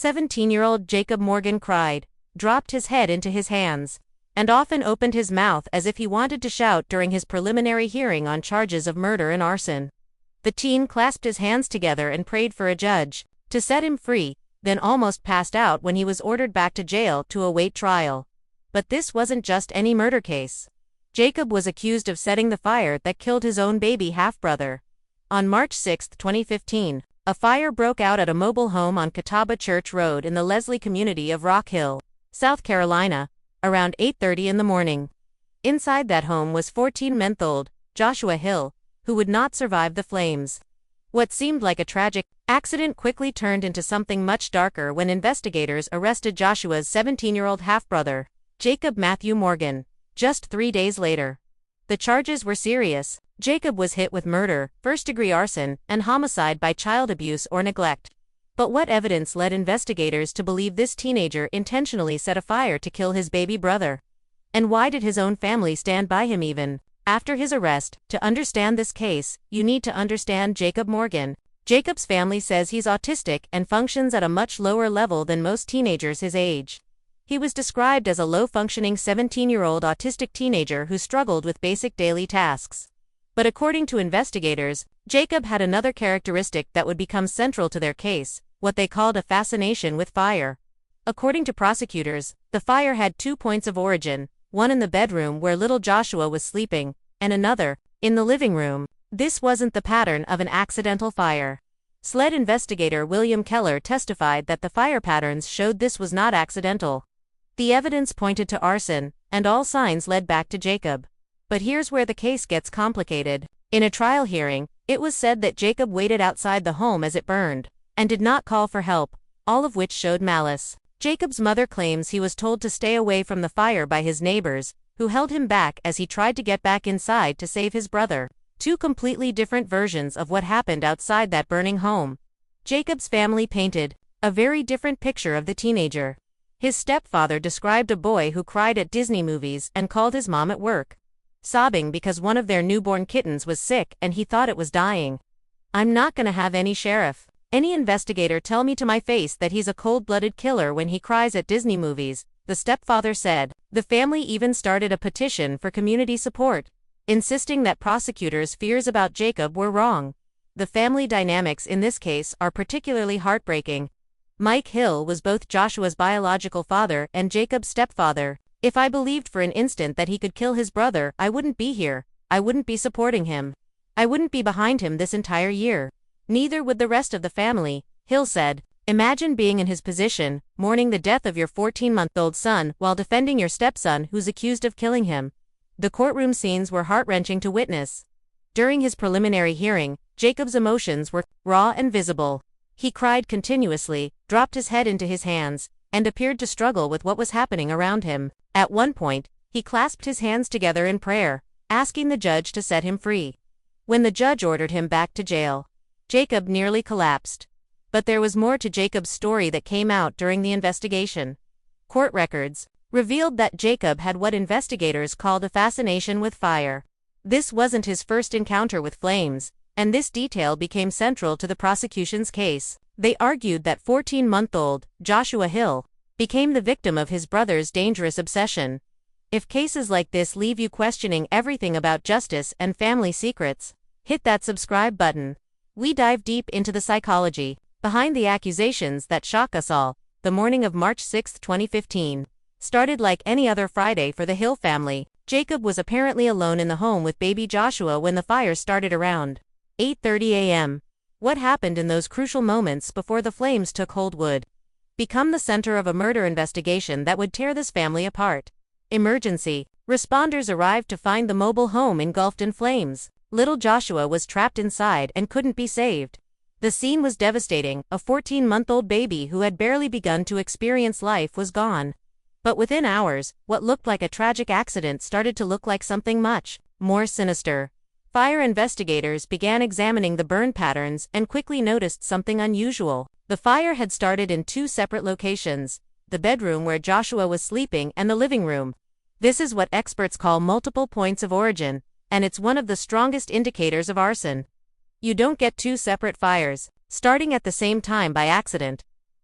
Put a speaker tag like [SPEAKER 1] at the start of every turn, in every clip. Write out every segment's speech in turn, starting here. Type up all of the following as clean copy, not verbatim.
[SPEAKER 1] 17-year-old Jacob Morgan cried, dropped his head into his hands, and often opened his mouth as if he wanted to shout during his preliminary hearing on charges of murder and arson. The teen clasped his hands together and prayed for a judge to set him free, then almost passed out when he was ordered back to jail to await trial. But this wasn't just any murder case. Jacob was accused of setting the fire that killed his own baby half-brother. On March 6, 2015, a fire broke out at a mobile home on Catawba Church Road in the Leslie community of Rock Hill, South Carolina, around 8:30 in the morning. Inside that home was 14-month-old Joshua Hill, who would not survive the flames. What seemed like a tragic accident quickly turned into something much darker when investigators arrested Joshua's 17-year-old half-brother, Jacob Matthew Morgan, just 3 days later. The charges were serious. Jacob was hit with murder, first-degree arson, and homicide by child abuse or neglect. But what evidence led investigators to believe this teenager intentionally set a fire to kill his baby brother? And why did his own family stand by him even after his arrest? To understand this case, you need to understand Jacob Morgan. Jacob's family says he's autistic and functions at a much lower level than most teenagers his age. He was described as a low-functioning 17-year-old autistic teenager who struggled with basic daily tasks. But according to investigators, Jacob had another characteristic that would become central to their case, what they called a fascination with fire. According to prosecutors, the fire had 2 points of origin, one in the bedroom where little Joshua was sleeping, and another in the living room. This wasn't the pattern of an accidental fire. SLED investigator William Keller testified that the fire patterns showed this was not accidental. The evidence pointed to arson, and all signs led back to Jacob. But here's where the case gets complicated. In a trial hearing, it was said that Jacob waited outside the home as it burned, and did not call for help, all of which showed malice. Jacob's mother claims he was told to stay away from the fire by his neighbors, who held him back as he tried to get back inside to save his brother. 2 completely different versions of what happened outside that burning home. Jacob's family painted a very different picture of the teenager. His stepfather described a boy who cried at Disney movies and called his mom at work, sobbing because one of their newborn kittens was sick and he thought it was dying. "I'm not gonna have any sheriff, any investigator tell me to my face that he's a cold-blooded killer when he cries at Disney movies," the stepfather said. The family even started a petition for community support, insisting that prosecutors' fears about Jacob were wrong. The family dynamics in this case are particularly heartbreaking. Mike Hill was both Joshua's biological father and Jacob's stepfather. "If I believed for an instant that he could kill his brother, I wouldn't be here. I wouldn't be supporting him. I wouldn't be behind him this entire year. Neither would the rest of the family," Hill said. Imagine being in his position, mourning the death of your 14-month-old son while defending your stepson who's accused of killing him. The courtroom scenes were heart-wrenching to witness. During his preliminary hearing, Jacob's emotions were raw and visible. He cried continuously, dropped his head into his hands, and appeared to struggle with what was happening around him. At one point, he clasped his hands together in prayer, asking the judge to set him free. When the judge ordered him back to jail, Jacob nearly collapsed. But there was more to Jacob's story that came out during the investigation. Court records revealed that Jacob had what investigators called a fascination with fire. This wasn't his first encounter with flames, and this detail became central to the prosecution's case. They argued that 14-month-old Joshua Hill became the victim of his brother's dangerous obsession. If cases like this leave you questioning everything about justice and family secrets, hit that subscribe button. We dive deep into the psychology behind the accusations that shock us all. The morning of March 6, 2015, started like any other Friday for the Hill family. Jacob was apparently alone in the home with baby Joshua when the fire started around 8:30 a.m. What happened in those crucial moments before the flames took hold would become the center of a murder investigation that would tear this family apart. Emergency. Responders arrived to find the mobile home engulfed in flames. Little Joshua was trapped inside and couldn't be saved. The scene was devastating. A 14-month-old baby who had barely begun to experience life was gone. But within hours, what looked like a tragic accident started to look like something much more sinister. Fire investigators began examining the burn patterns and quickly noticed something unusual. The fire had started in 2 separate locations, the bedroom where Joshua was sleeping and the living room. This is what experts call multiple points of origin, and it's one of the strongest indicators of arson. You don't get 2 separate fires starting at the same time by accident.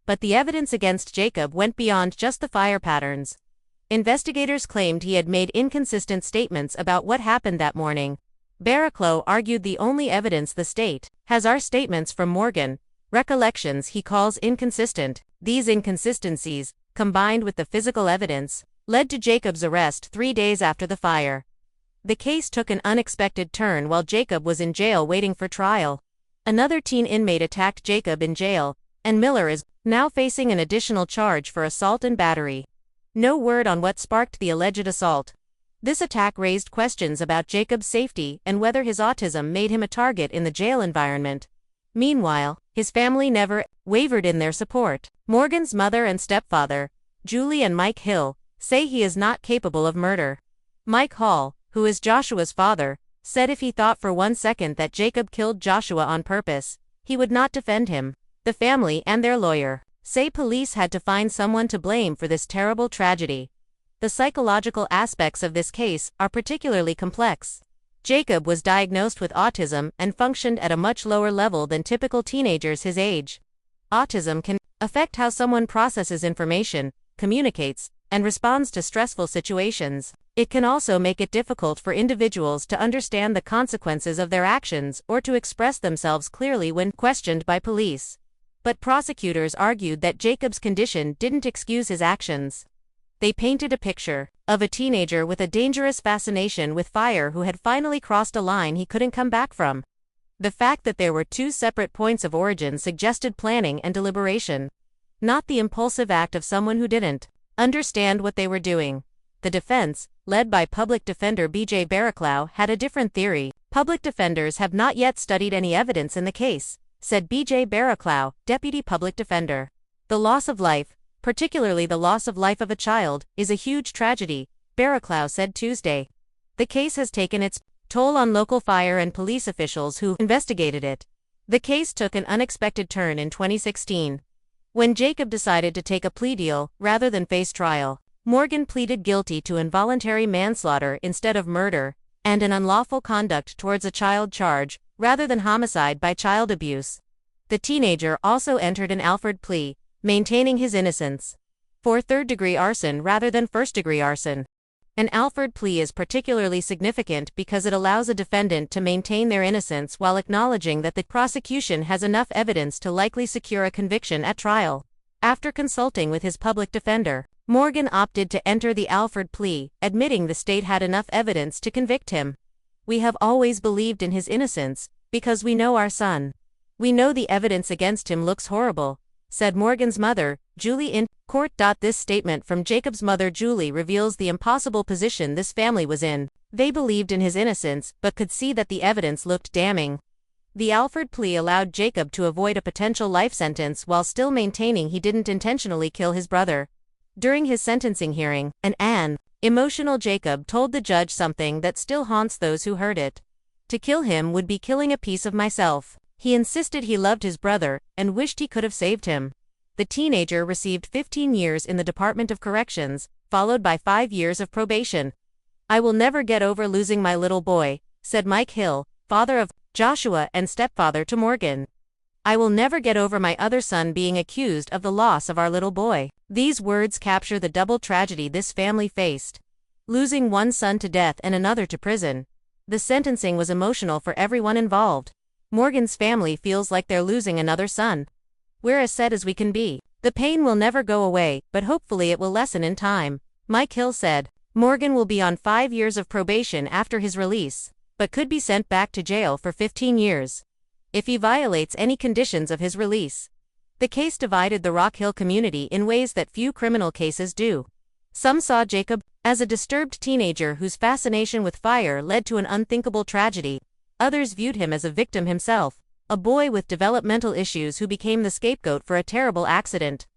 [SPEAKER 1] But the evidence against Jacob went beyond just the fire patterns. Investigators claimed he had made inconsistent statements about what happened that morning. Barraclough argued the only evidence the state has are statements from Morgan, recollections he calls inconsistent. These inconsistencies, combined with the physical evidence, led to Jacob's arrest 3 days after the fire. The case took an unexpected turn while Jacob was in jail waiting for trial. Another teen inmate attacked Jacob in jail, and Miller is now facing an additional charge for assault and battery. No word on what sparked the alleged assault. This attack raised questions about Jacob's safety and whether his autism made him a target in the jail environment. Meanwhile, his family never wavered in their support. Morgan's mother and stepfather, Julie and Mike Hill, say he is not capable of murder. Mike Hall, who is Joshua's father, said if he thought for 1 second that Jacob killed Joshua on purpose, he would not defend him. The family and their lawyer say police had to find someone to blame for this terrible tragedy. The psychological aspects of this case are particularly complex. Jacob was diagnosed with autism and functioned at a much lower level than typical teenagers his age. Autism can affect how someone processes information, communicates, and responds to stressful situations. It can also make it difficult for individuals to understand the consequences of their actions or to express themselves clearly when questioned by police. But prosecutors argued that Jacob's condition didn't excuse his actions. They painted a picture of a teenager with a dangerous fascination with fire who had finally crossed a line he couldn't come back from. The fact that there were 2 separate points of origin suggested planning and deliberation, not the impulsive act of someone who didn't understand what they were doing. The defense, led by public defender B.J. Barraclough, had a different theory. Public defenders have not yet studied any evidence in the case, said B.J. Barraclough, deputy public defender. The loss of life, particularly the loss of life of a child, is a huge tragedy, Barraclough said Tuesday. The case has taken its toll on local fire and police officials who investigated it. The case took an unexpected turn in 2016, when Jacob decided to take a plea deal rather than face trial. Morgan pleaded guilty to involuntary manslaughter instead of murder, and an unlawful conduct towards a child charge, rather than homicide by child abuse. The teenager also entered an Alford plea, maintaining his innocence, for third-degree arson rather than first-degree arson. An Alford plea is particularly significant because it allows a defendant to maintain their innocence while acknowledging that the prosecution has enough evidence to likely secure a conviction at trial. After consulting with his public defender, Morgan opted to enter the Alford plea, admitting the state had enough evidence to convict him. "We have always believed in his innocence, because we know our son. We know the evidence against him looks horrible," said Morgan's mother, Julie, in court. This statement from Jacob's mother Julie reveals the impossible position this family was in. They believed in his innocence, but could see that the evidence looked damning. The Alford plea allowed Jacob to avoid a potential life sentence while still maintaining he didn't intentionally kill his brother. During his sentencing hearing, an emotional Jacob told the judge something that still haunts those who heard it. "To kill him would be killing a piece of myself." He insisted he loved his brother and wished he could have saved him. The teenager received 15 years in the Department of Corrections, followed by 5 years of probation. "I will never get over losing my little boy," said Mike Hill, father of Joshua and stepfather to Morgan. "I will never get over my other son being accused of the loss of our little boy." These words capture the double tragedy this family faced. Losing one son to death and another to prison. The sentencing was emotional for everyone involved. Morgan's family feels like they're losing another son. "We're as sad as we can be. The pain will never go away, but hopefully it will lessen in time," Mike Hill said. Morgan will be on 5 years of probation after his release, but could be sent back to jail for 15 years if he violates any conditions of his release. The case divided the Rock Hill community in ways that few criminal cases do. Some saw Jacob as a disturbed teenager whose fascination with fire led to an unthinkable tragedy. Others viewed him as a victim himself, a boy with developmental issues who became the scapegoat for a terrible accident.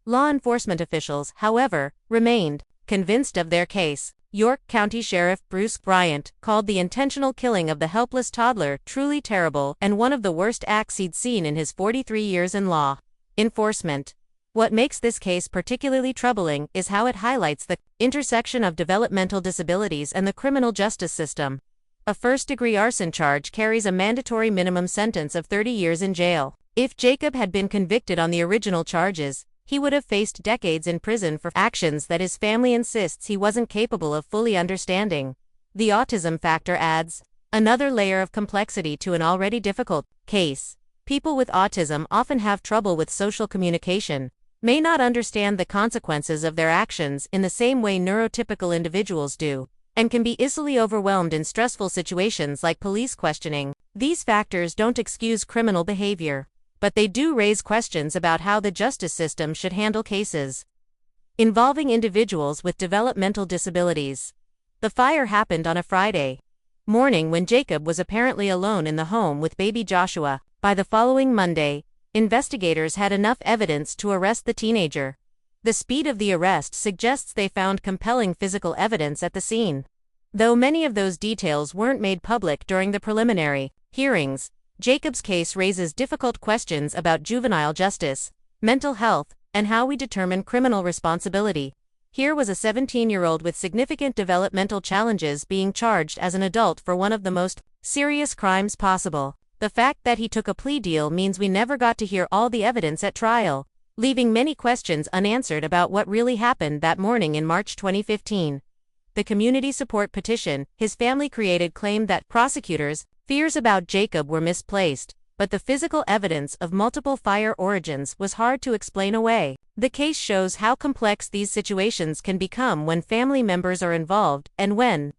[SPEAKER 1] Law enforcement officials, however, remained convinced of their case. York County Sheriff Bruce Bryant called the intentional killing of the helpless toddler truly terrible and one of the worst acts he'd seen in his 43 years in law enforcement. What makes this case particularly troubling is how it highlights the intersection of developmental disabilities and the criminal justice system. A first-degree arson charge carries a mandatory minimum sentence of 30 years in jail. If Jacob had been convicted on the original charges, he would have faced decades in prison for actions that his family insists he wasn't capable of fully understanding. The autism factor adds another layer of complexity to an already difficult case. People with autism often have trouble with social communication, may not understand the consequences of their actions in the same way neurotypical individuals do, and can be easily overwhelmed in stressful situations like police questioning. These factors don't excuse criminal behavior, but they do raise questions about how the justice system should handle cases involving individuals with developmental disabilities. The fire happened on a Friday morning when Jacob was apparently alone in the home with baby Joshua. By the following Monday, investigators had enough evidence to arrest the teenager. The speed of the arrest suggests they found compelling physical evidence at the scene. Though many of those details weren't made public during the preliminary hearings, Jacob's case raises difficult questions about juvenile justice, mental health, and how we determine criminal responsibility. Here was a 17-year-old with significant developmental challenges being charged as an adult for one of the most serious crimes possible. The fact that he took a plea deal means we never got to hear all the evidence at trial, leaving many questions unanswered about what really happened that morning in March 2015. The community support petition his family created claimed that prosecutors' fears about Jacob were misplaced, but the physical evidence of multiple fire origins was hard to explain away. The case shows how complex these situations can become when family members are involved and when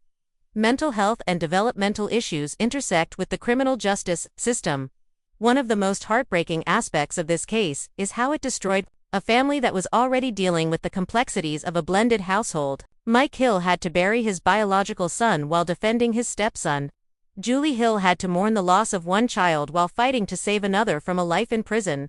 [SPEAKER 1] mental health and developmental issues intersect with the criminal justice system. One of the most heartbreaking aspects of this case is how it destroyed a family that was already dealing with the complexities of a blended household. Mike Hill had to bury his biological son while defending his stepson. Julie Hill had to mourn the loss of one child while fighting to save another from a life in prison.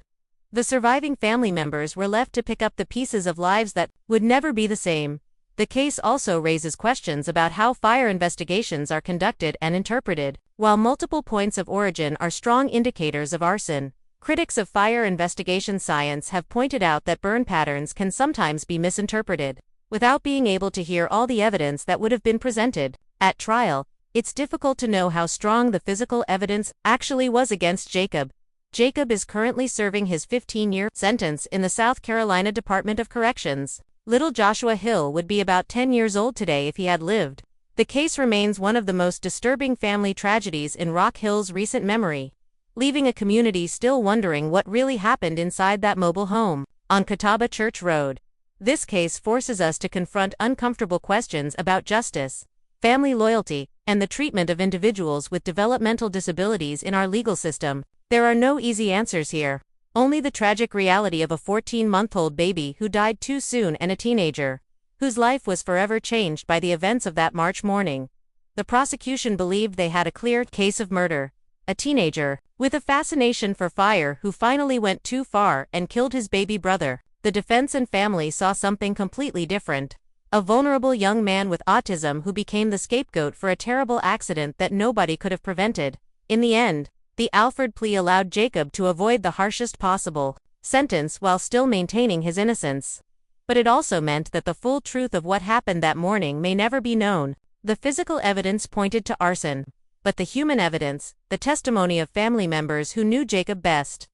[SPEAKER 1] The surviving family members were left to pick up the pieces of lives that would never be the same. The case also raises questions about how fire investigations are conducted and interpreted. While multiple points of origin are strong indicators of arson, critics of fire investigation science have pointed out that burn patterns can sometimes be misinterpreted. Without being able to hear all the evidence that would have been presented at trial, it's difficult to know how strong the physical evidence actually was against Jacob. Jacob is currently serving his 15-year sentence in the South Carolina Department of Corrections. Little Joshua Hill would be about 10 years old today if he had lived. The case remains one of the most disturbing family tragedies in Rock Hill's recent memory, leaving a community still wondering what really happened inside that mobile home on Catawba Church Road. This case forces us to confront uncomfortable questions about justice, family loyalty, and the treatment of individuals with developmental disabilities in our legal system. There are no easy answers here. Only the tragic reality of a 14-month-old baby who died too soon and a teenager whose life was forever changed by the events of that March morning. The prosecution believed they had a clear case of murder. A teenager with a fascination for fire who finally went too far and killed his baby brother. The defense and family saw something completely different. A vulnerable young man with autism who became the scapegoat for a terrible accident that nobody could have prevented. In the end, the Alford plea allowed Jacob to avoid the harshest possible sentence while still maintaining his innocence. But it also meant that the full truth of what happened that morning may never be known. The physical evidence pointed to arson, but the human evidence, the testimony of family members who knew Jacob best,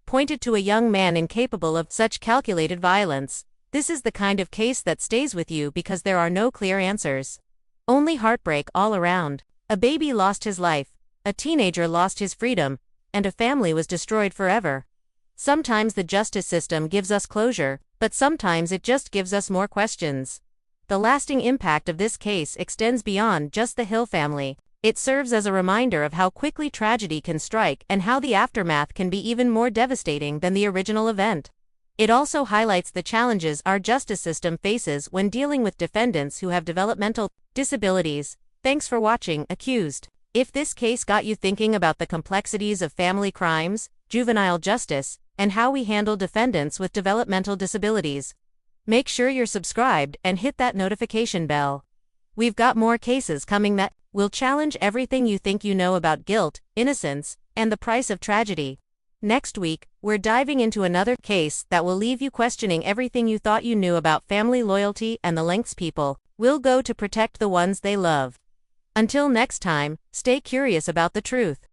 [SPEAKER 1] pointed to a young man incapable of such calculated violence. This is the kind of case that stays with you because there are no clear answers. Only heartbreak all around. A baby lost his life. A teenager lost his freedom, and a family was destroyed forever. Sometimes the justice system gives us closure, but sometimes it just gives us more questions. The lasting impact of this case extends beyond just the Hill family. It serves as a reminder of how quickly tragedy can strike and how the aftermath can be even more devastating than the original event. It also highlights the challenges our justice system faces when dealing with defendants who have developmental disabilities. Thanks for watching, Accused. If this case got you thinking about the complexities of family crimes, juvenile justice, and how we handle defendants with developmental disabilities, make sure you're subscribed and hit that notification bell. We've got more cases coming that will challenge everything you think you know about guilt, innocence, and the price of tragedy. Next week, we're diving into another case that will leave you questioning everything you thought you knew about family loyalty and the lengths people will go to protect the ones they love. Until next time, stay curious about the truth.